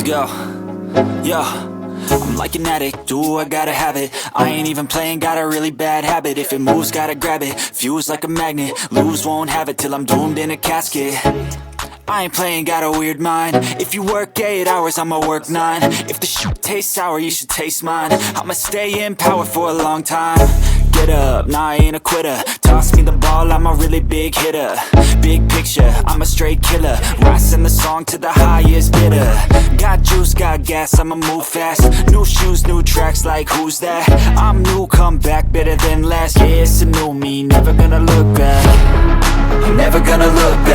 Yo, yo, I'm like an addict, do I gotta have it. I ain't even playing, got a really bad habit. If it moves, gotta grab it, fuse like a magnet. Lose, won't have it till I'm doomed in a casket. I ain't playing, got a weird mind. If you work 8 hours, I'ma work 9. If the shoot tastes sour, you should taste mine. I'ma stay in power for a long time. Get up, nah, I ain't a quitter. Toss me the ball, I'm a really big hitter. Big picture, I'm a straight killer. Rising the song to the highest bidder. Got juice, got gas, I'ma move fast. New shoes, new tracks, like who's that? I'm new, come back, better than last. Yeah, it's a new me, never gonna look back. Never gonna look back.